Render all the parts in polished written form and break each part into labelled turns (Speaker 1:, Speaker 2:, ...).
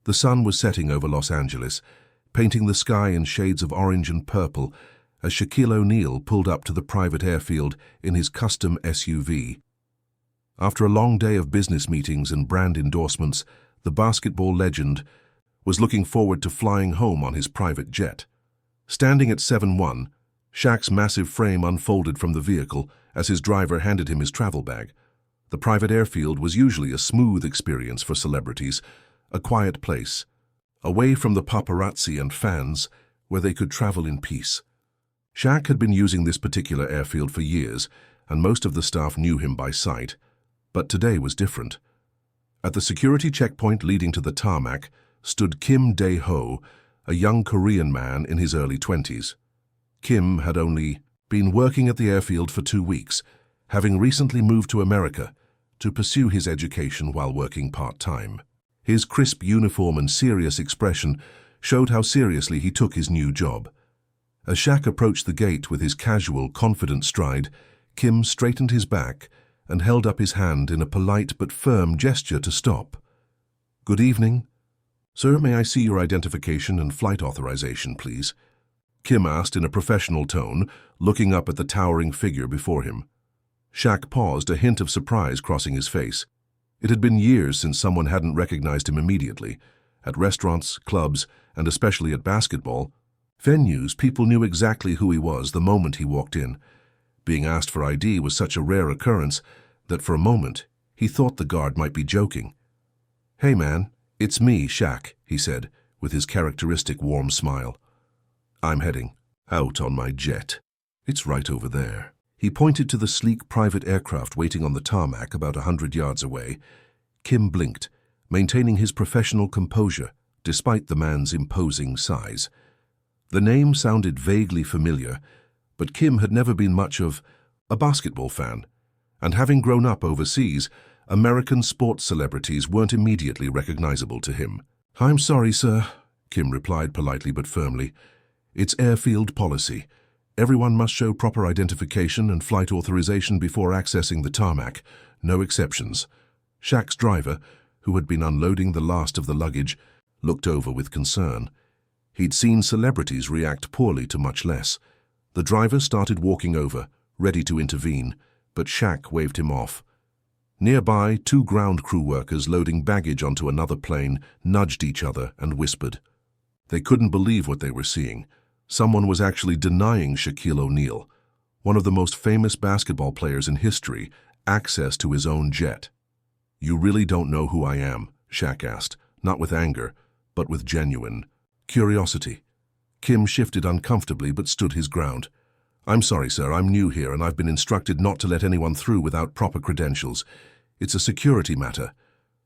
Speaker 1: The sun was setting over Los Angeles, painting the sky in shades of orange and purple as Shaquille O'Neal pulled up to the private airfield in his custom SUV. After a long day of business meetings and brand endorsements, the basketball legend was looking forward to flying home on his private jet. Standing at 7'1", Shaq's massive frame unfolded from the vehicle as his driver handed him his travel bag. The private airfield was usually a smooth experience for celebrities, a quiet place, away from the paparazzi and fans where they could travel in peace. Shaq had been using this particular airfield for years, and most of the staff knew him by sight. But today was different. At the security checkpoint leading to the tarmac stood Kim Dae-ho, a young Korean man in his early 20s. Kim had only been working at the airfield for 2 weeks, having recently moved to America to pursue his education while working part-time. His crisp uniform and serious expression showed how seriously he took his new job. As Shaq approached the gate with his casual, confident stride, Kim straightened his back and held up his hand in a polite but firm gesture to stop. "Good evening. Sir, may I see your identification and flight authorization, please?" Kim asked in a professional tone, looking up at the towering figure before him. Shaq paused, a hint of surprise crossing his face. It had been years since someone hadn't recognized him immediately. At restaurants, clubs, and especially at basketball venues, people knew exactly who he was the moment he walked in. Being asked for ID was such a rare occurrence that for a moment he thought the guard might be joking. "Hey man, it's me, Shaq," he said, with his characteristic warm smile. "I'm heading out on my jet. It's right over there." He pointed to the sleek private aircraft waiting on the tarmac about 100 yards away. Kim blinked, maintaining his professional composure despite the man's imposing size. The name sounded vaguely familiar, but Kim had never been much of a basketball fan, and having grown up overseas, American sports celebrities weren't immediately recognizable to him. "I'm sorry, sir," Kim replied politely but firmly. "It's airfield policy. Everyone must show proper identification and flight authorization before accessing the tarmac. No exceptions." Shaq's driver, who had been unloading the last of the luggage, looked over with concern. He'd seen celebrities react poorly to much less. The driver started walking over, ready to intervene, but Shaq waved him off. Nearby, 2 ground crew workers loading baggage onto another plane nudged each other and whispered. They couldn't believe what they were seeing. Someone was actually denying Shaquille O'Neal, one of the most famous basketball players in history, access to his own jet. "You really don't know who I am?" Shaq asked, not with anger, but with genuine curiosity. Kim shifted uncomfortably but stood his ground. "I'm sorry, sir, I'm new here and I've been instructed not to let anyone through without proper credentials. It's a security matter."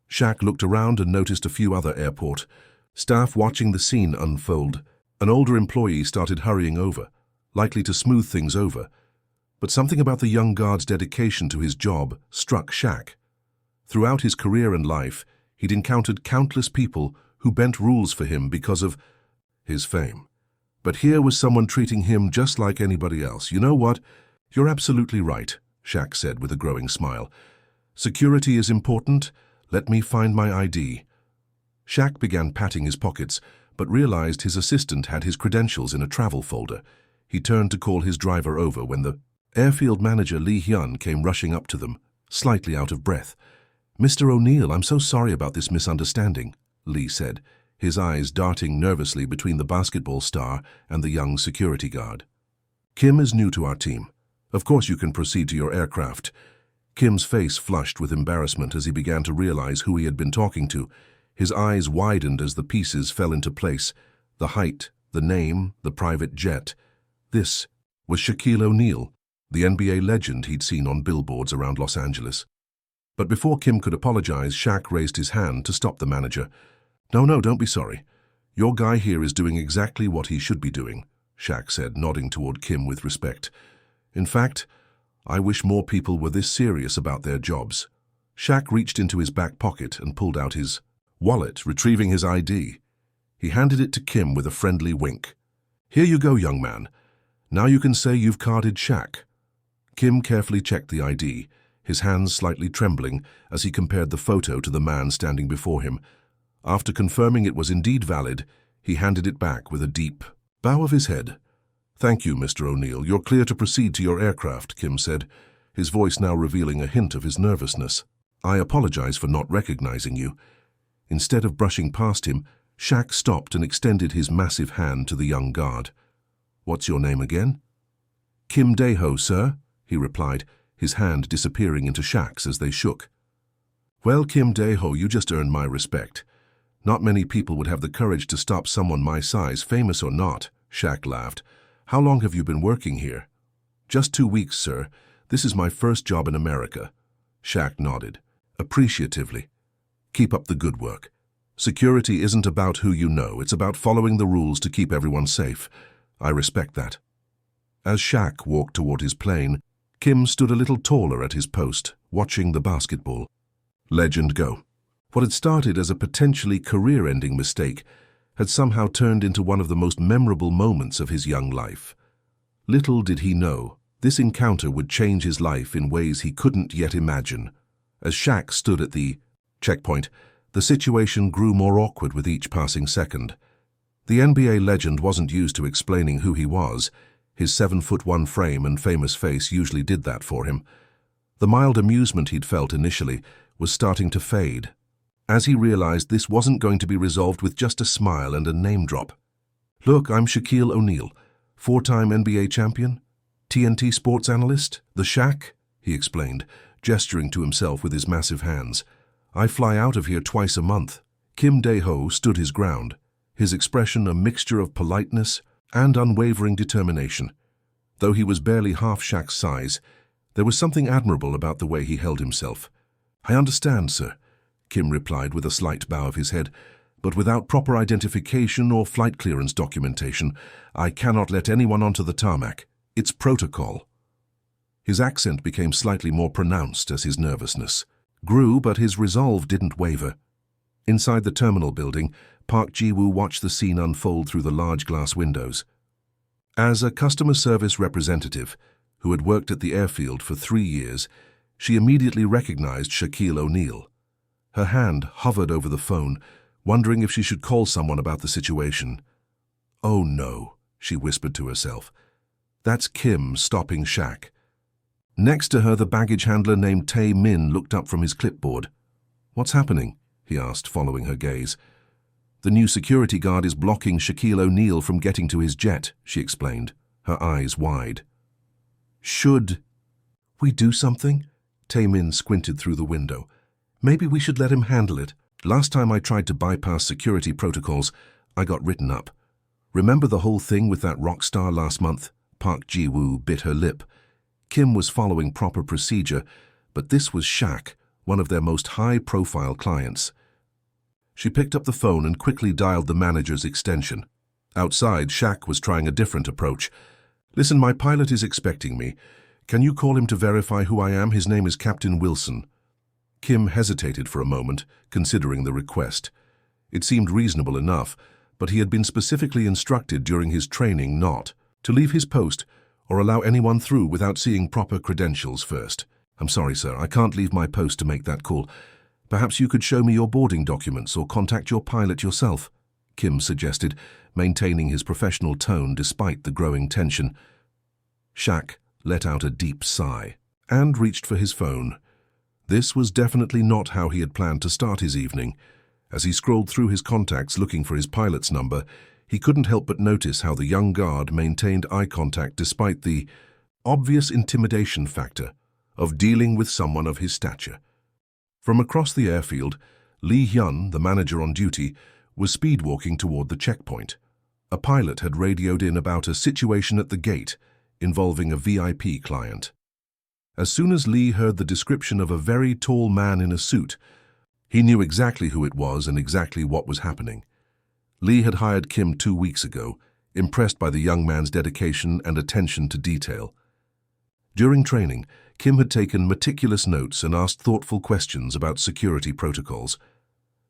Speaker 1: Shaq looked around and noticed a few other airport staff watching the scene unfold. An older employee started hurrying over, likely to smooth things over. But something about the young guard's dedication to his job struck Shaq. Throughout his career and life, he'd encountered countless people who bent rules for him because of his fame. But here was someone treating him just like anybody else. "You know what? You're absolutely right," Shaq said with a growing smile. "Security is important. Let me find my ID." Shaq began patting his pockets, but realized his assistant had his credentials in a travel folder. He turned to call his driver over when the airfield manager Lee Hyun came rushing up to them, slightly out of breath. "Mr. O'Neal, I'm so sorry about this misunderstanding," Lee said, his eyes darting nervously between the basketball star and the young security guard. "Kim is new to our team. Of course you can proceed to your aircraft." Kim's face flushed with embarrassment as he began to realize who he had been talking to. His eyes widened as the pieces fell into place. The height, the name, the private jet. This was Shaquille O'Neal, the NBA legend he'd seen on billboards around Los Angeles. But before Kim could apologize, Shaq raised his hand to stop the manager. No, don't be sorry. Your guy here is doing exactly what he should be doing," Shaq said, nodding toward Kim with respect. "In fact, I wish more people were this serious about their jobs." Shaq reached into his back pocket and pulled out his wallet, retrieving his ID. He handed it to Kim with a friendly wink. "Here you go, young man. Now you can say you've carded Shaq." Kim carefully checked the ID, his hands slightly trembling as he compared the photo to the man standing before him. After confirming it was indeed valid, he handed it back with a deep bow of his head. "Thank you, Mr. O'Neill. You're clear to proceed to your aircraft," Kim said, his voice now revealing a hint of his nervousness. "I apologize for not recognizing you." Instead of brushing past him, Shaq stopped and extended his massive hand to the young guard. "What's your name again?" "Kim Dae-ho, sir," he replied, his hand disappearing into Shaq's as they shook. "Well, Kim Dae-ho, you just earned my respect. Not many people would have the courage to stop someone my size, famous or not," Shaq laughed. "How long have you been working here?" "Just 2 weeks, sir. This is my first job in America." Shaq nodded, appreciatively. "Keep up the good work. Security isn't about who you know, it's about following the rules to keep everyone safe. I respect that." As Shaq walked toward his plane, Kim stood a little taller at his post, watching the basketball. Legend go. What had started as a potentially career-ending mistake had somehow turned into one of the most memorable moments of his young life. Little did he know, this encounter would change his life in ways he couldn't yet imagine. As Shaq stood at the checkpoint, the situation grew more awkward with each passing second. The NBA legend wasn't used to explaining who he was. His 7'1" frame and famous face usually did that for him. The mild amusement he'd felt initially was starting to fade, as he realized this wasn't going to be resolved with just a smile and a name drop. "Look, I'm Shaquille O'Neal, 4-time NBA champion, TNT sports analyst, the Shaq," he explained, gesturing to himself with his massive hands. "I fly out of here twice a month." Kim Dae-ho stood his ground, his expression a mixture of politeness and unwavering determination. Though he was barely half Shaq's size, there was something admirable about the way he held himself. "I understand, sir," Kim replied with a slight bow of his head, "but without proper identification or flight clearance documentation, I cannot let anyone onto the tarmac. It's protocol." His accent became slightly more pronounced as his nervousness grew, but his resolve didn't waver. Inside the terminal building, Park Ji-woo watched the scene unfold through the large glass windows. As a customer service representative who had worked at the airfield for 3 years, she immediately recognized Shaquille O'Neal. Her hand hovered over the phone, wondering if she should call someone about the situation. "Oh no," she whispered to herself. "That's Kim stopping Shaq." Next to her, the baggage handler named Tae-min looked up from his clipboard. "What's happening?" he asked, following her gaze. "The new security guard is blocking Shaquille O'Neal from getting to his jet," she explained, her eyes wide. "Should we do something?" Tae-min squinted through the window. "Maybe we should let him handle it. Last time I tried to bypass security protocols, I got written up. Remember the whole thing with that rock star last month?" Park Ji-woo bit her lip. Kim was following proper procedure, but this was Shaq, one of their most high-profile clients. She picked up the phone and quickly dialed the manager's extension. Outside, Shaq was trying a different approach. "Listen, my pilot is expecting me. Can you call him to verify who I am? His name is Captain Wilson." Kim hesitated for a moment, considering the request. It seemed reasonable enough, but he had been specifically instructed during his training not to leave his post or allow anyone through without seeing proper credentials first. "I'm sorry, sir, I can't leave my post to make that call. Perhaps you could show me your boarding documents or contact your pilot yourself," Kim suggested, maintaining his professional tone despite the growing tension. Shaq let out a deep sigh and reached for his phone. This was definitely not how he had planned to start his evening. As he scrolled through his contacts looking for his pilot's number, he couldn't help but notice how the young guard maintained eye contact despite the obvious intimidation factor of dealing with someone of his stature. From across the airfield, Lee Hyun, the manager on duty, was speedwalking toward the checkpoint. A pilot had radioed in about a situation at the gate involving a VIP client. As soon as Lee heard the description of a very tall man in a suit, he knew exactly who it was and exactly what was happening. Lee had hired Kim 2 weeks ago, impressed by the young man's dedication and attention to detail. During training, Kim had taken meticulous notes and asked thoughtful questions about security protocols.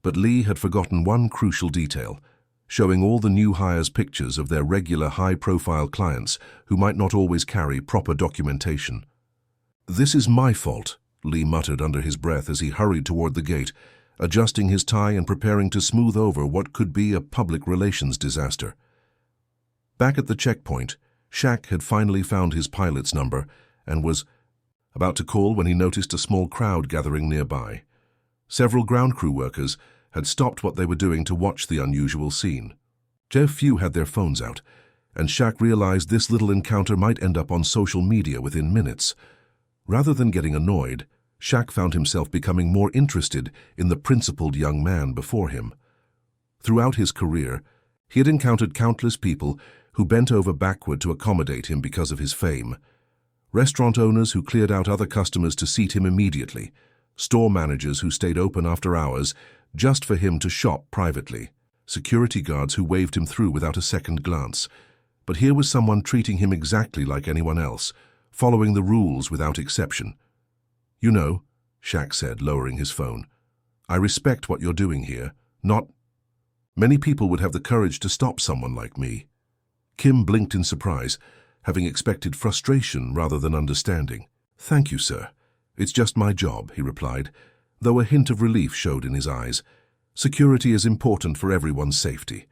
Speaker 1: But Lee had forgotten one crucial detail, showing all the new hires pictures of their regular high-profile clients who might not always carry proper documentation. "This is my fault," Lee muttered under his breath as he hurried toward the gate, adjusting his tie and preparing to smooth over what could be a public relations disaster. Back at the checkpoint, Shaq had finally found his pilot's number and was about to call when he noticed a small crowd gathering nearby. Several ground crew workers had stopped what they were doing to watch the unusual scene. Few had their phones out, and Shaq realized this little encounter might end up on social media within minutes. Rather than getting annoyed, Shaq found himself becoming more interested in the principled young man before him. Throughout his career, he had encountered countless people who bent over backward to accommodate him because of his fame. Restaurant owners who cleared out other customers to seat him immediately, store managers who stayed open after hours just for him to shop privately, security guards who waved him through without a second glance. But here was someone treating him exactly like anyone else, following the rules without exception. "You know," Shaq said, lowering his phone, "I respect what you're doing here, not... Many people would have the courage to stop someone like me." Kim blinked in surprise, having expected frustration rather than understanding. "Thank you, sir. It's just my job," he replied, though a hint of relief showed in his eyes. "Security is important for everyone's safety."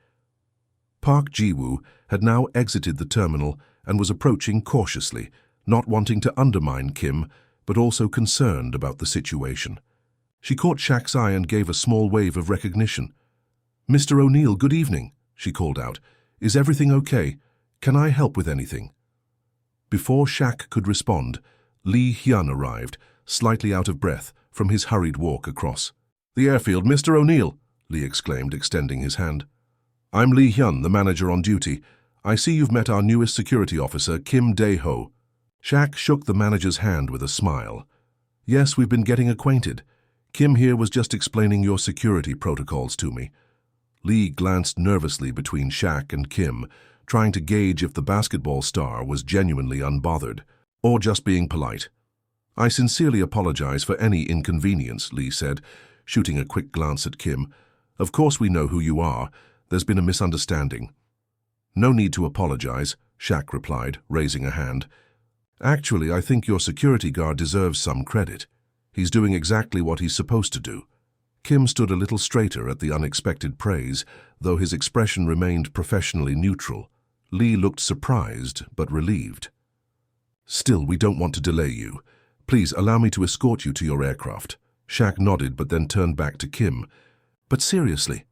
Speaker 1: Park Ji-woo had now exited the terminal and was approaching cautiously, not wanting to undermine Kim, but also concerned about the situation. She caught Shaq's eye and gave a small wave of recognition. "Mr. O'Neill, good evening," she called out. "Is everything okay? Can I help with anything?" Before Shaq could respond, Lee Hyun arrived, slightly out of breath from his hurried walk across. "The airfield, Mr. O'Neill," Lee exclaimed, extending his hand. "I'm Lee Hyun, the manager on duty. I see you've met our newest security officer, Kim Dae-ho." Shaq shook the manager's hand with a smile. "Yes, we've been getting acquainted. Kim here was just explaining your security protocols to me." Lee glanced nervously between Shaq and Kim, trying to gauge if the basketball star was genuinely unbothered, or just being polite. "I sincerely apologize for any inconvenience," Lee said, shooting a quick glance at Kim. "Of course we know who you are. There's been a misunderstanding." "No need to apologize," Shaq replied, raising a hand. "Actually, I think your security guard deserves some credit. He's doing exactly what he's supposed to do." Kim stood a little straighter at the unexpected praise, though his expression remained professionally neutral. Lee looked surprised, but relieved. "Still, we don't want to delay you. Please allow me to escort you to your aircraft." Shaq nodded, but then turned back to Kim. "But seriously,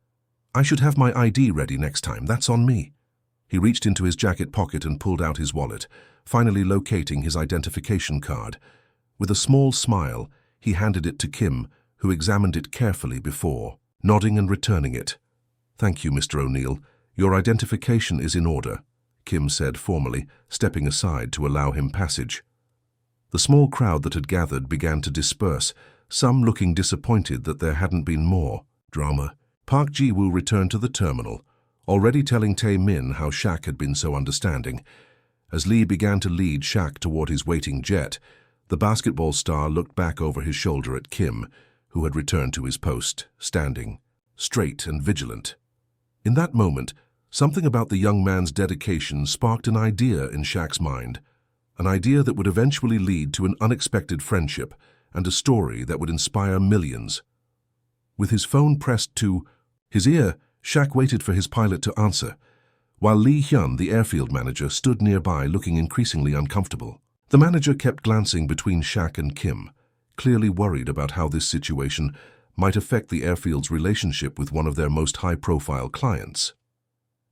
Speaker 1: I should have my ID ready next time. That's on me." He reached into his jacket pocket and pulled out his wallet, finally locating his identification card. With a small smile, he handed it to Kim, who examined it carefully before, nodding and returning it. "Thank you, Mr. O'Neill. Your identification is in order," Kim said formally, stepping aside to allow him passage. The small crowd that had gathered began to disperse, some looking disappointed that there hadn't been more drama. Park Ji-woo returned to the terminal, already telling Tae-min how Shaq had been so understanding. As Lee began to lead Shaq toward his waiting jet, the basketball star looked back over his shoulder at Kim, who had returned to his post, standing, straight and vigilant. In that moment, something about the young man's dedication sparked an idea in Shaq's mind, an idea that would eventually lead to an unexpected friendship and a story that would inspire millions. With his phone pressed to his ear, Shaq waited for his pilot to answer, while Lee Hyun, the airfield manager, stood nearby looking increasingly uncomfortable. The manager kept glancing between Shaq and Kim, clearly worried about how this situation might affect the airfield's relationship with one of their most high-profile clients.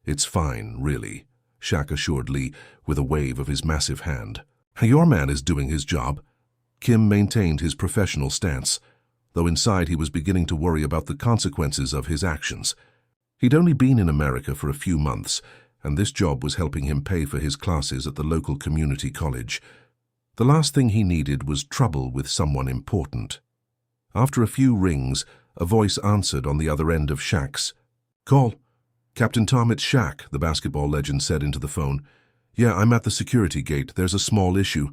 Speaker 1: "It's fine, really," Shaq assured Lee with a wave of his massive hand. "Your man is doing his job." Kim maintained his professional stance, though inside he was beginning to worry about the consequences of his actions. He'd only been in America for a few months, and this job was helping him pay for his classes at the local community college. The last thing he needed was trouble with someone important. After a few rings, a voice answered on the other end of Shaq's call. "Captain Tom, it's Shaq," the basketball legend said into the phone. "Yeah, I'm at the security gate. There's a small issue."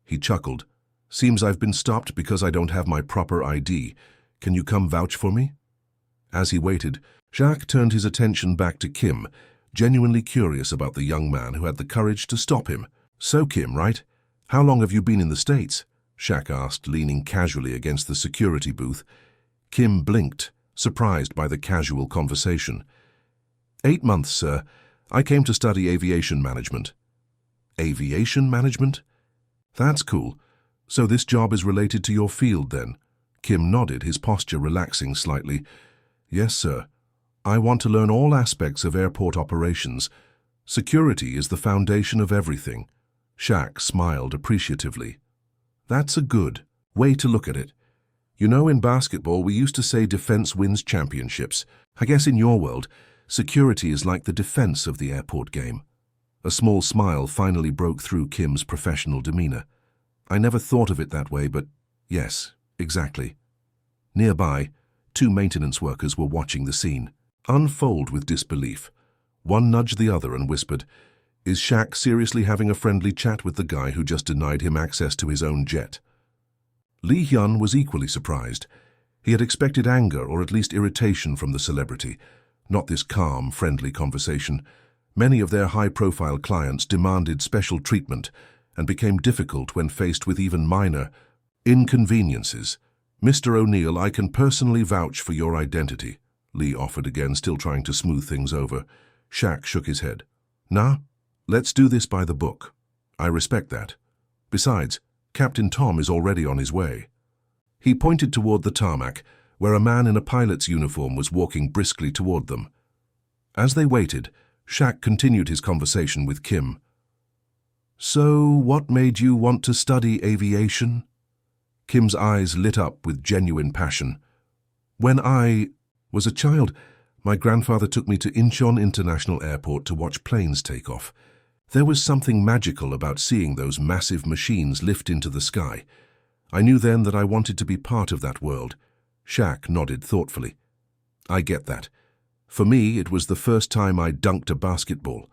Speaker 1: He chuckled. "Seems I've been stopped because I don't have my proper ID. Can you come vouch for me?" As he waited, Shaq turned his attention back to Kim, genuinely curious about the young man who had the courage to stop him. "So, Kim, right? How long have you been in the States?" Shaq asked, leaning casually against the security booth. Kim blinked, surprised by the casual conversation. 8 months, sir. I came to study aviation management. Aviation management? That's cool. So this job is related to your field, then? Kim nodded, his posture relaxing slightly. Yes, sir. I want to learn all aspects of airport operations. Security is the foundation of everything. Shaq smiled appreciatively. That's a good way to look at it. You know, in basketball, we used to say defense wins championships. I guess in your world, security is like the defense of the airport game. A small smile finally broke through Kim's professional demeanor. I never thought of it that way, but yes, exactly. Nearby, 2 maintenance workers were watching the scene, unfold with disbelief. One nudged the other and whispered, "Is Shaq seriously having a friendly chat with the guy who just denied him access to his own jet?" Lee Hyun was equally surprised. He had expected anger or at least irritation from the celebrity, not this calm, friendly conversation. Many of their high-profile clients demanded special treatment and became difficult when faced with even minor inconveniences. "Mr. O'Neill, I can personally vouch for your identity," Lee offered again, still trying to smooth things over. Shaq shook his head. "Nah, let's do this by the book. I respect that. Besides, Captain Tom is already on his way." He pointed toward the tarmac, where a man in a pilot's uniform was walking briskly toward them. As they waited, Shaq continued his conversation with Kim. "So, what made you want to study aviation?" Kim's eyes lit up with genuine passion. "When I was a child, my grandfather took me to Incheon International Airport to watch planes take off. There was something magical about seeing those massive machines lift into the sky. I knew then that I wanted to be part of that world." Shaq nodded thoughtfully. "I get that. For me, it was the first time I dunked a basketball.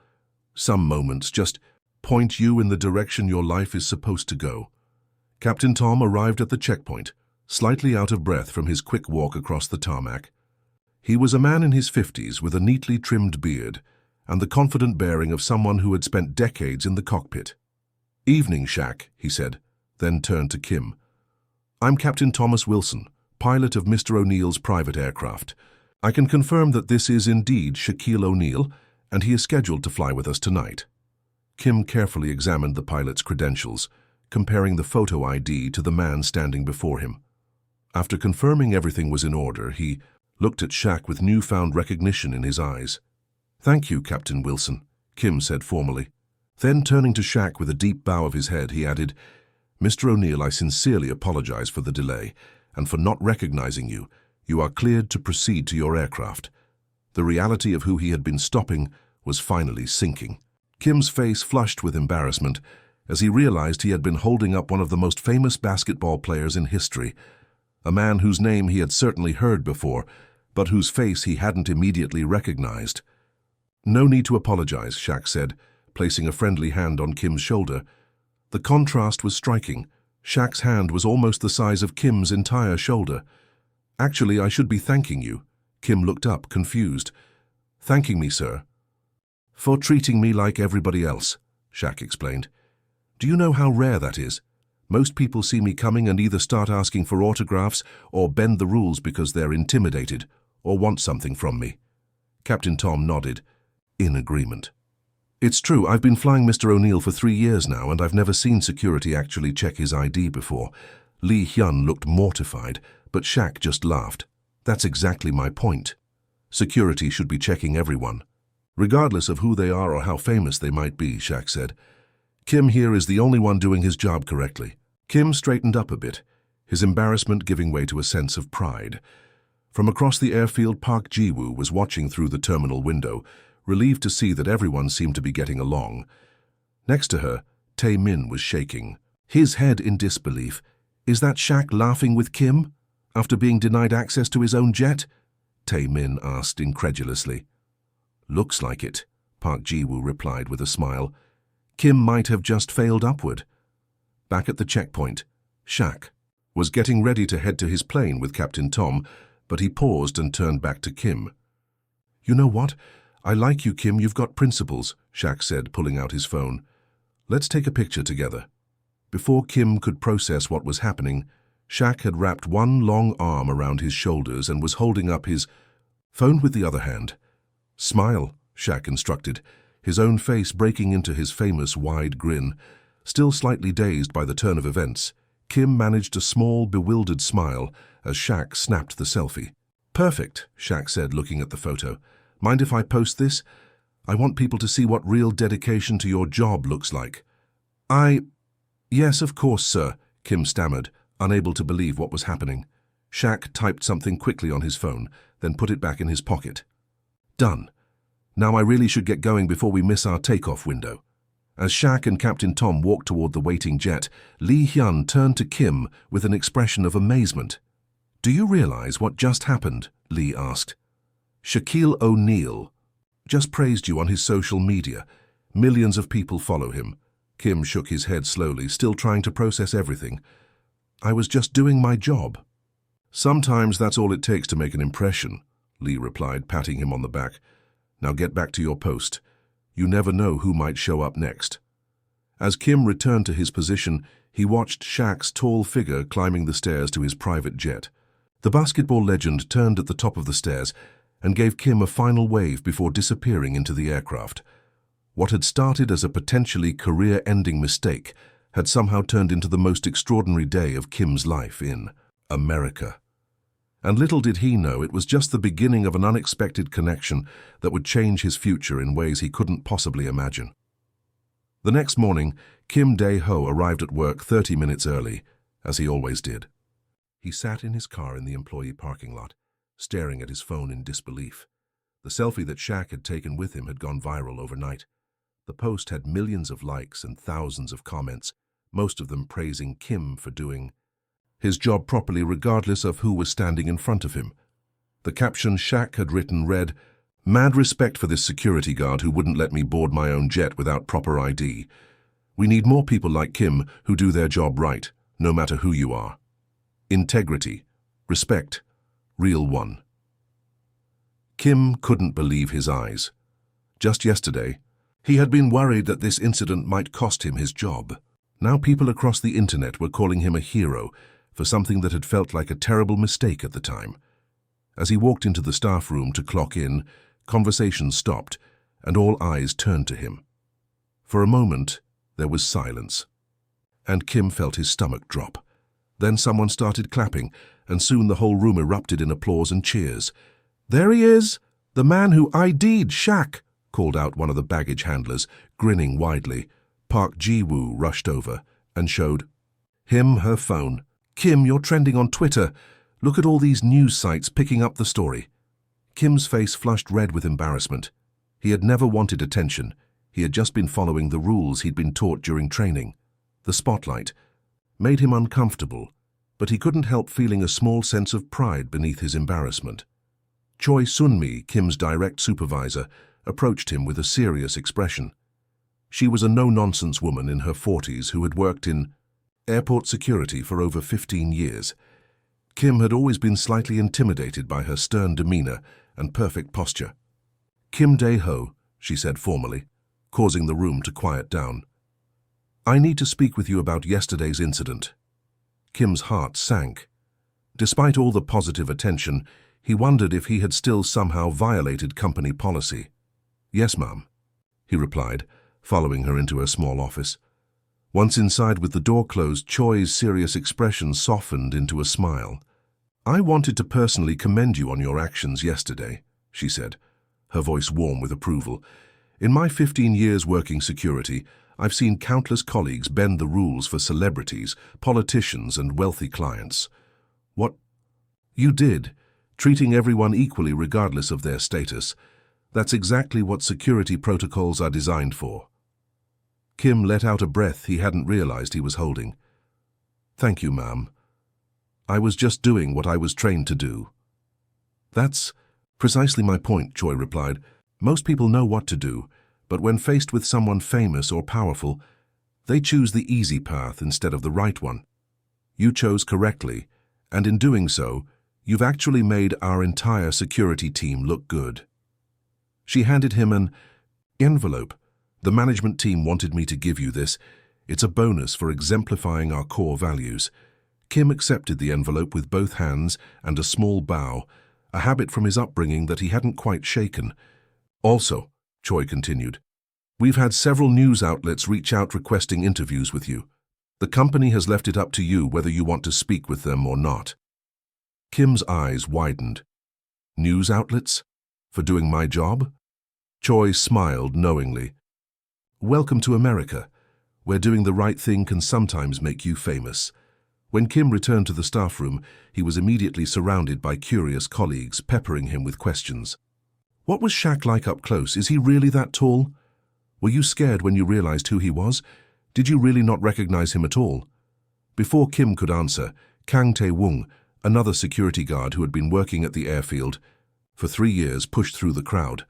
Speaker 1: Some moments just point you in the direction your life is supposed to go." Captain Tom arrived at the checkpoint, slightly out of breath from his quick walk across the tarmac. He was a man in his 50s with a neatly trimmed beard and the confident bearing of someone who had spent decades in the cockpit. "Evening, Shaq," he said, then turned to Kim. "I'm Captain Thomas Wilson, pilot of Mr. O'Neill's private aircraft. I can confirm that this is indeed Shaquille O'Neal, and he is scheduled to fly with us tonight." Kim carefully examined the pilot's credentials, comparing the photo ID to the man standing before him. After confirming everything was in order, he looked at Shaq with newfound recognition in his eyes. "Thank you, Captain Wilson," Kim said formally. Then, turning to Shaq with a deep bow of his head, he added, "Mr. O'Neill, I sincerely apologize for the delay and for not recognizing you. You are cleared to proceed to your aircraft." The reality of who he had been stopping was finally sinking. Kim's face flushed with embarrassment as he realized he had been holding up one of the most famous basketball players in history, a man whose name he had certainly heard before, but whose face he hadn't immediately recognized. "No need to apologize," Shaq said, placing a friendly hand on Kim's shoulder. The contrast was striking. Shaq's hand was almost the size of Kim's entire shoulder. "Actually, I should be thanking you." Kim looked up, confused. "Thanking me, sir?" "For treating me like everybody else," Shaq explained. "Do you know how rare that is? Most people see me coming and either start asking for autographs or bend the rules because they're intimidated or want something from me." Captain Tom nodded, in agreement. "It's true, I've been flying Mr. O'Neill for 3 years now, and I've never seen security actually check his ID before." Lee Hyun looked mortified, but Shaq just laughed. "That's exactly my point. Security should be checking everyone, regardless of who they are or how famous they might be," Shaq said. "Kim here is the only one doing his job correctly." Kim straightened up a bit, his embarrassment giving way to a sense of pride. From across the airfield, Park Ji-woo was watching through the terminal window, relieved to see that everyone seemed to be getting along. Next to her, Tae-min was shaking, his head in disbelief. "Is that Shaq laughing with Kim, after being denied access to his own jet?" Tae-min asked incredulously. "Looks like it," Park Ji-woo replied with a smile. "Kim might have just failed upward." Back at the checkpoint, Shaq was getting ready to head to his plane with Captain Tom, but he paused and turned back to Kim. "You know what? I like you, Kim. You've got principles," Shaq said, pulling out his phone. "Let's take a picture together." Before Kim could process what was happening, Shaq had wrapped one long arm around his shoulders and was holding up his phone with the other hand. "Smile," Shaq instructed, his own face breaking into his famous wide grin. Still slightly dazed by the turn of events, Kim managed a small, bewildered smile as Shaq snapped the selfie. "Perfect," Shaq said, looking at the photo. "Mind if I post this? I want people to see what real dedication to your job looks like." Yes, of course, sir," Kim stammered, unable to believe what was happening. Shaq typed something quickly on his phone, then put it back in his pocket. "Done. Now I really should get going before we miss our takeoff window." As Shaq and Captain Tom walked toward the waiting jet, Lee Hyun turned to Kim with an expression of amazement. "Do you realize what just happened?" Lee asked. "Shaquille O'Neal just praised you on his social media. Millions of people follow him." Kim shook his head slowly, still trying to process everything. "I was just doing my job." "Sometimes that's all it takes to make an impression," Lee replied, patting him on the back. "Now get back to your post. You never know who might show up next." As Kim returned to his position, he watched Shaq's tall figure climbing the stairs to his private jet. The basketball legend turned at the top of the stairs and gave Kim a final wave before disappearing into the aircraft. What had started as a potentially career-ending mistake had somehow turned into the most extraordinary day of Kim's life in America. And little did he know it was just the beginning of an unexpected connection that would change his future in ways he couldn't possibly imagine. The next morning, Kim Dae-ho arrived at work 30 minutes early, as he always did. He sat in his car in the employee parking lot, staring at his phone in disbelief. The selfie that Shaq had taken with him had gone viral overnight. The post had millions of likes and thousands of comments, most of them praising Kim for doing his job properly regardless of who was standing in front of him. The caption Shaq had written read, "Mad respect for this security guard who wouldn't let me board my own jet without proper ID. We need more people like Kim who do their job right, no matter who you are. Integrity, respect, real one." Kim couldn't believe his eyes. Just yesterday, he had been worried that this incident might cost him his job. Now people across the internet were calling him a hero for something that had felt like a terrible mistake at the time. As he walked into the staff room to clock in, conversation stopped and all eyes turned to him. For a moment, there was silence, and Kim felt his stomach drop. Then someone started clapping, and soon the whole room erupted in applause and cheers. "There he is, the man who ID'd Shaq," called out one of the baggage handlers, grinning widely. Park Ji-woo rushed over and showed him her phone. "Kim, you're trending on Twitter. Look at all these news sites picking up the story." Kim's face flushed red with embarrassment. He had never wanted attention. He had just been following the rules he'd been taught during training. The spotlight made him uncomfortable, but he couldn't help feeling a small sense of pride beneath his embarrassment. Choi Sun-mi, Kim's direct supervisor, approached him with a serious expression. She was a no-nonsense woman in her 40s who had worked in airport security for over 15 years. Kim had always been slightly intimidated by her stern demeanor and perfect posture. "Kim Dae-ho," she said formally, causing the room to quiet down. "I need to speak with you about yesterday's incident." Kim's heart sank. Despite all the positive attention, he wondered if he had still somehow violated company policy. "Yes, ma'am," he replied, following her into her small office. Once inside with the door closed, Choi's serious expression softened into a smile. "I wanted to personally commend you on your actions yesterday," she said, her voice warm with approval. "In my 15 years working security, I've seen countless colleagues bend the rules for celebrities, politicians, and wealthy clients. What you did, treating everyone equally regardless of their status, that's exactly what security protocols are designed for." Kim let out a breath he hadn't realized he was holding. "Thank you, ma'am. I was just doing what I was trained to do." "That's precisely my point," Choi replied. "Most people know what to do, but when faced with someone famous or powerful, they choose the easy path instead of the right one. You chose correctly, and in doing so, you've actually made our entire security team look good." She handed him an envelope. "The management team wanted me to give you this. It's a bonus for exemplifying our core values." Kim accepted the envelope with both hands and a small bow, a habit from his upbringing that he hadn't quite shaken. Also, Choi continued, we've had several news outlets reach out requesting interviews with you. The company has left it up to you whether you want to speak with them or not. Kim's eyes widened. News outlets? For doing my job? Choi smiled knowingly. Welcome to America, where doing the right thing can sometimes make you famous. When Kim returned to the staff room, he was immediately surrounded by curious colleagues peppering him with questions. What was Shaq like up close? Is he really that tall? Were you scared when you realized who he was? Did you really not recognize him at all? Before Kim could answer, Kang Tae-woong, another security guard who had been working at the airfield for 3 years, pushed through the crowd.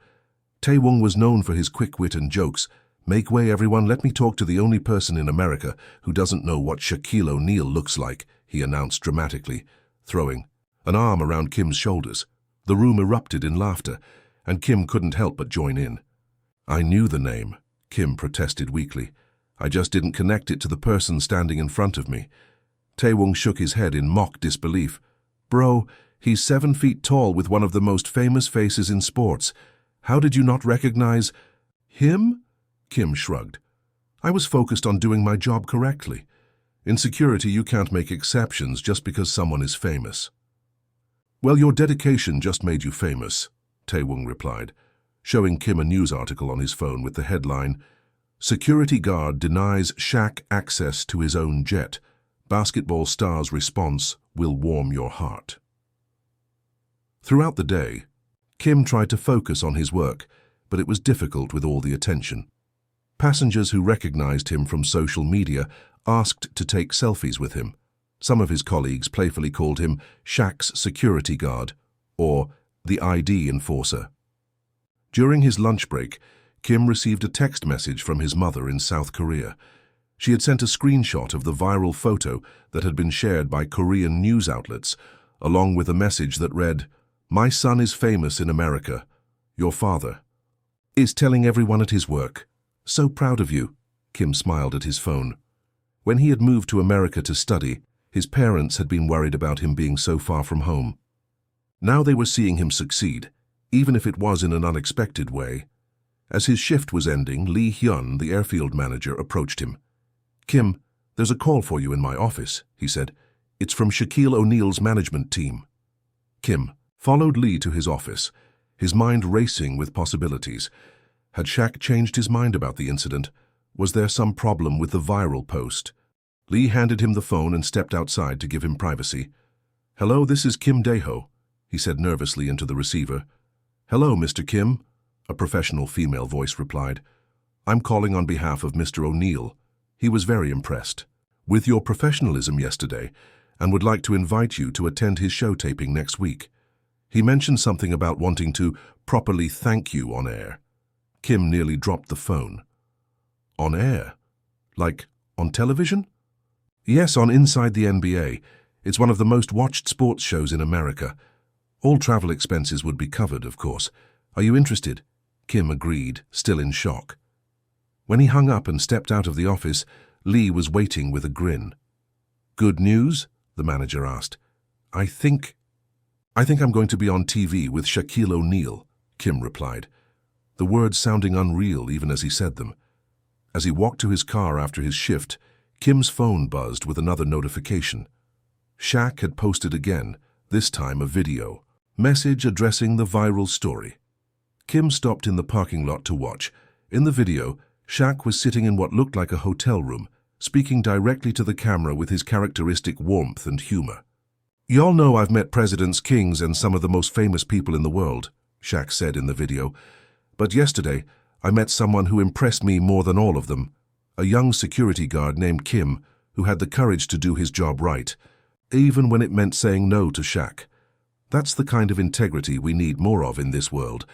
Speaker 1: Tae-woong was known for his quick wit and jokes. Make way, everyone, let me talk to the only person in America who doesn't know what Shaquille O'Neal looks like, he announced dramatically, throwing an arm around Kim's shoulders. The room erupted in laughter, and Kim couldn't help but join in. I knew the name, Kim protested weakly. I just didn't connect it to the person standing in front of me. Tae-woong shook his head in mock disbelief. Bro, he's 7 feet tall with one of the most famous faces in sports. How did you not recognize him? Kim shrugged. I was focused on doing my job correctly. In security, you can't make exceptions just because someone is famous. Well, your dedication just made you famous, Tae-woong replied, showing Kim a news article on his phone with the headline, Security Guard Denies Shaq Access to His Own Jet. Basketball Star's Response Will Warm Your Heart. Throughout the day, Kim tried to focus on his work, but it was difficult with all the attention. Passengers who recognized him from social media asked to take selfies with him. Some of his colleagues playfully called him Shaq's security guard, or the ID enforcer. During his lunch break, Kim received a text message from his mother in South Korea. She had sent a screenshot of the viral photo that had been shared by Korean news outlets, along with a message that read, My son is famous in America. Your father is telling everyone at his work. So proud of you, Kim smiled at his phone. When he had moved to America to study, his parents had been worried about him being so far from home. Now they were seeing him succeed, even if it was in an unexpected way. As his shift was ending, Lee Hyun, the airfield manager, approached him. Kim, there's a call for you in my office, he said. It's from Shaquille O'Neal's management team. Kim followed Lee to his office, his mind racing with possibilities. Had Shaq changed his mind about the incident? Was there some problem with the viral post? Lee handed him the phone and stepped outside to give him privacy. Hello, this is Kim Dae-ho, he said nervously into the receiver. Hello, Mr. Kim, a professional female voice replied. I'm calling on behalf of Mr. O'Neal. He was very impressed with your professionalism yesterday and would like to invite you to attend his show taping next week. He mentioned something about wanting to properly thank you on air. Kim nearly dropped the phone. On air? Like on television? Yes, on Inside the NBA. It's one of the most watched sports shows in America. All travel expenses would be covered, of course. Are you interested? Kim agreed, still in shock. When he hung up and stepped out of the office, Lee was waiting with a grin. Good news? The manager asked. I think I'm going to be on TV with Shaquille O'Neal, Kim replied, the words sounding unreal even as he said them. As he walked to his car after his shift, Kim's phone buzzed with another notification. Shaq had posted again, this time a video. Message addressing the viral story. Kim stopped in the parking lot to watch. In the video, Shaq was sitting in what looked like a hotel room, speaking directly to the camera with his characteristic warmth and humor. Y'all know I've met presidents, kings, and some of the most famous people in the world, Shaq said in the video. But yesterday, I met someone who impressed me more than all of them, a young security guard named Kim who had the courage to do his job right, even when it meant saying no to Shaq. That's the kind of integrity we need more of in this world.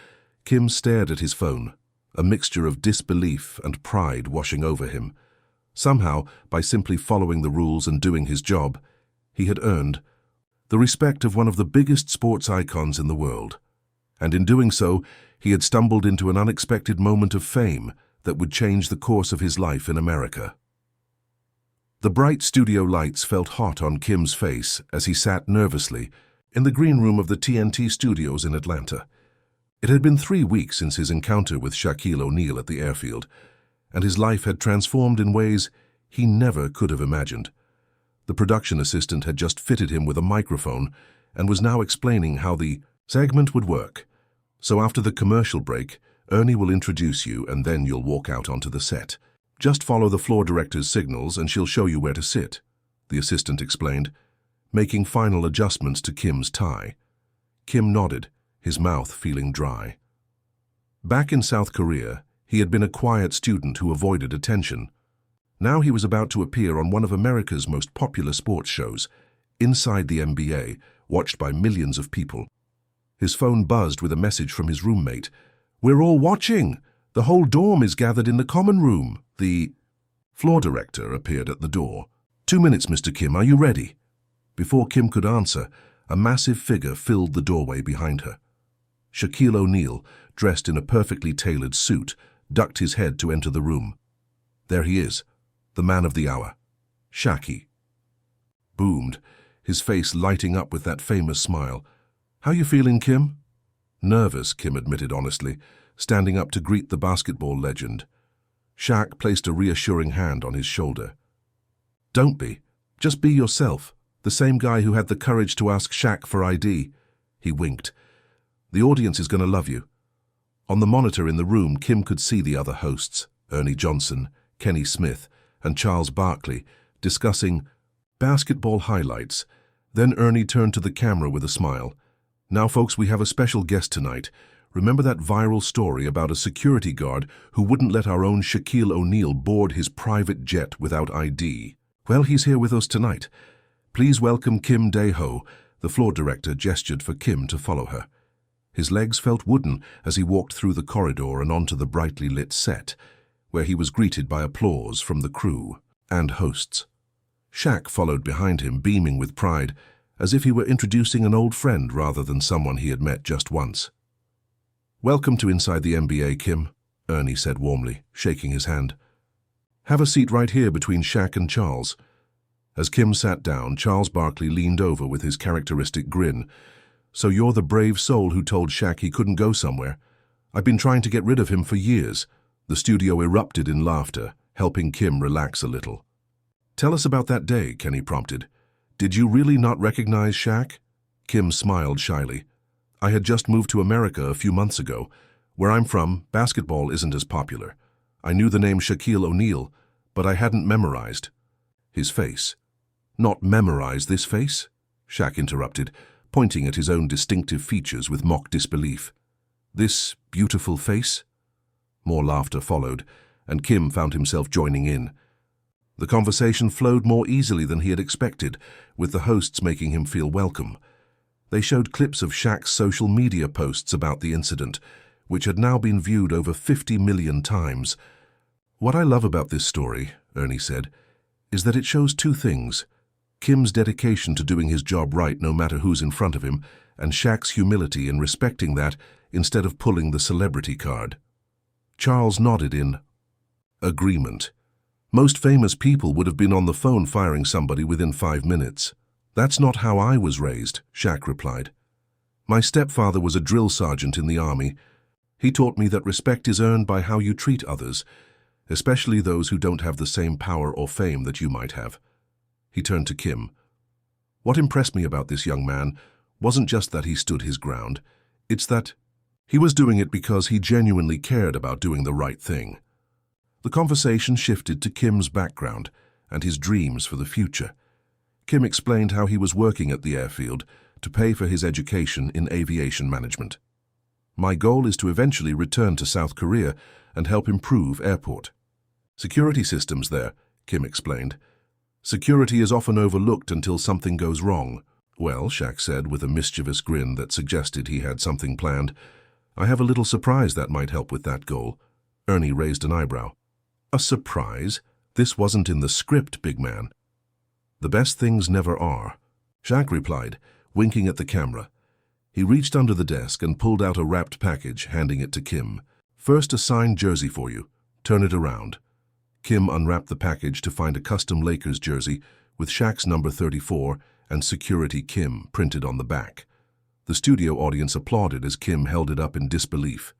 Speaker 1: Kim stared at his phone, a mixture of disbelief and pride washing over him. Somehow, by simply following the rules and doing his job, he had earned the respect of one of the biggest sports icons in the world. And in doing so, he had stumbled into an unexpected moment of fame that would change the course of his life in America. The bright studio lights felt hot on Kim's face as he sat nervously in the green room of the TNT studios in Atlanta. It had been 3 weeks since his encounter with Shaquille O'Neal at the airfield, and his life had transformed in ways he never could have imagined. The production assistant had just fitted him with a microphone and was now explaining how the segment would work. So after the commercial break, Ernie will introduce you and then you'll walk out onto the set. Just follow the floor director's signals and she'll show you where to sit, the assistant explained, making final adjustments to Kim's tie. Kim nodded, his mouth feeling dry. Back in South Korea, he had been a quiet student who avoided attention. Now he was about to appear on one of America's most popular sports shows, Inside the NBA, watched by millions of people. His phone buzzed with a message from his roommate. "We're all watching! The whole dorm is gathered in the common room." The floor director appeared at the door. "2 minutes, Mr. Kim, are you ready?" Before Kim could answer, a massive figure filled the doorway behind her. Shaquille O'Neal, dressed in a perfectly tailored suit, ducked his head to enter the room. There he is, the man of the hour, Shaqy. Boomed, his face lighting up with that famous smile. "How you feeling, Kim?" "Nervous," Kim admitted honestly, standing up to greet the basketball legend. Shaq placed a reassuring hand on his shoulder. "Don't be. Just be yourself, the same guy who had the courage to ask Shaq for ID." He winked. "The audience is going to love you." On the monitor in the room, Kim could see the other hosts, Ernie Johnson, Kenny Smith, and Charles Barkley, discussing basketball highlights. Then Ernie turned to the camera with a smile. "Now, folks, we have a special guest tonight. Remember that viral story about a security guard who wouldn't let our own Shaquille O'Neal board his private jet without ID? Well, he's here with us tonight. Please welcome Kim Dae-ho." The floor director gestured for Kim to follow her. His legs felt wooden as he walked through the corridor and onto the brightly lit set, where he was greeted by applause from the crew and hosts. Shaq followed behind him, beaming with pride, as if he were introducing an old friend rather than someone he had met just once. "Welcome to Inside the NBA, Kim," Ernie said warmly, shaking his hand. "Have a seat right here between Shaq and Charles." As Kim sat down, Charles Barkley leaned over with his characteristic grin. "So you're the brave soul who told Shaq he couldn't go somewhere? I've been trying to get rid of him for years." The studio erupted in laughter, helping Kim relax a little. "Tell us about that day," Kenny prompted. "Did you really not recognize Shaq?" Kim smiled shyly. "I had just moved to America a few months ago. Where I'm from, basketball isn't as popular. I knew the name Shaquille O'Neal, but I hadn't memorized his face." "Not memorize this face?" Shaq interrupted, pointing at his own distinctive features with mock disbelief. "This beautiful face?" More laughter followed, and Kim found himself joining in. The conversation flowed more easily than he had expected, with the hosts making him feel welcome. They showed clips of Shaq's social media posts about the incident, which had now been viewed over 50 million times. "What I love about this story," Ernie said, "is that it shows 2 things. Kim's dedication to doing his job right no matter who's in front of him, and Shaq's humility in respecting that instead of pulling the celebrity card." Charles nodded in agreement. "Most famous people would have been on the phone firing somebody within 5 minutes. "That's not how I was raised," Shaq replied. "My stepfather was a drill sergeant in the army. He taught me that respect is earned by how you treat others, especially those who don't have the same power or fame that you might have." He turned to Kim. "What impressed me about this young man wasn't just that he stood his ground. It's that he was doing it because he genuinely cared about doing the right thing." The conversation shifted to Kim's background and his dreams for the future. Kim explained how he was working at the airfield to pay for his education in aviation management. "My goal is to eventually return to South Korea and help improve airport security systems there," Kim explained. "Security is often overlooked until something goes wrong." "Well," Shaq said with a mischievous grin that suggested he had something planned, "I have a little surprise that might help with that goal." Ernie raised an eyebrow. "A surprise? This wasn't in the script, big man." "The best things never are," Shaq replied, winking at the camera. He reached under the desk and pulled out a wrapped package, handing it to Kim. "First, a signed jersey for you. Turn it around." Kim unwrapped the package to find a custom Lakers jersey with Shaq's number 34 and Security Kim printed on the back. The studio audience applauded as Kim held it up in disbelief.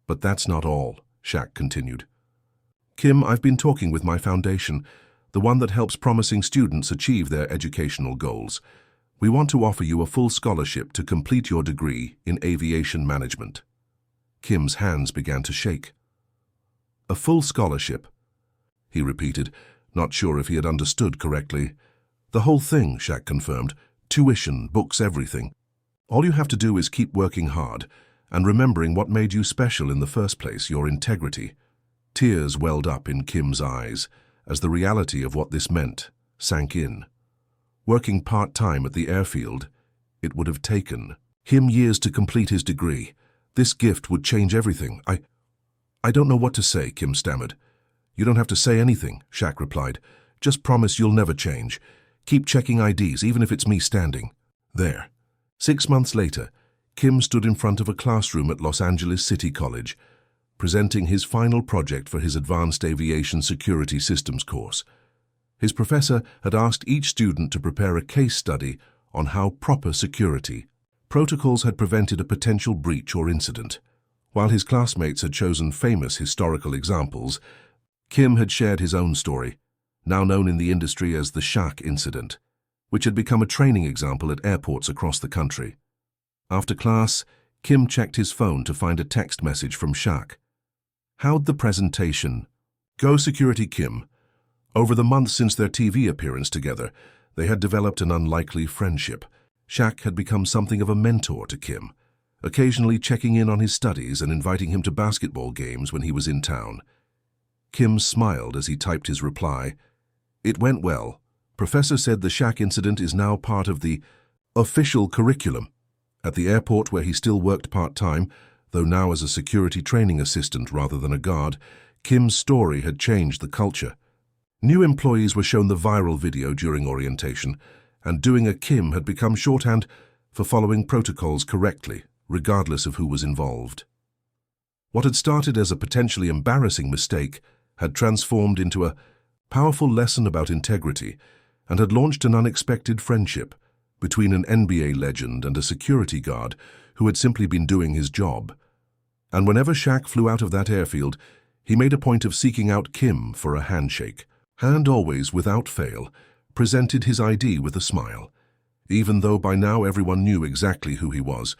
Speaker 1: "But that's not all," Shaq continued. "Kim, I've been talking with my foundation, the one that helps promising students achieve their educational goals. We want to offer you a full scholarship to complete your degree in aviation management." Kim's hands began to shake. "A full scholarship," he repeated, not sure if he had understood correctly. "The whole thing," Shaq confirmed. "Tuition, books, everything. All you have to do is keep working hard and remembering what made you special in the first place, your integrity." Tears welled up in Kim's eyes as the reality of what this meant sank in. Working part-time at the airfield, it would have taken him years to complete his degree. This gift would change everything. I don't know what to say," Kim stammered. "You don't have to say anything," Shaq replied. "Just promise you'll never change. Keep checking IDs, even if it's me standing there." 6 months later, Kim stood in front of a classroom at Los Angeles City College, presenting his final project for his Advanced Aviation Security Systems course. His professor had asked each student to prepare a case study on how proper security protocols had prevented a potential breach or incident. While his classmates had chosen famous historical examples, Kim had shared his own story, now known in the industry as the Shaq incident, which had become a training example at airports across the country. After class, Kim checked his phone to find a text message from Shaq. "How'd the presentation go, Security Kim?" Over the months since their TV appearance together, they had developed an unlikely friendship. Shaq had become something of a mentor to Kim, occasionally checking in on his studies and inviting him to basketball games when he was in town. Kim smiled as he typed his reply. "It went well. Professor said the Shaq incident is now part of the official curriculum." At the airport, where he still worked part-time, though now as a security training assistant rather than a guard, Kim's story had changed the culture. New employees were shown the viral video during orientation, and doing a Kim had become shorthand for following protocols correctly, regardless of who was involved. What had started as a potentially embarrassing mistake had transformed into a powerful lesson about integrity and had launched an unexpected friendship between an NBA legend and a security guard who had simply been doing his job. And whenever Shaq flew out of that airfield, he made a point of seeking out Kim for a handshake, and always, without fail, presented his ID with a smile. Even though by now everyone knew exactly who he was,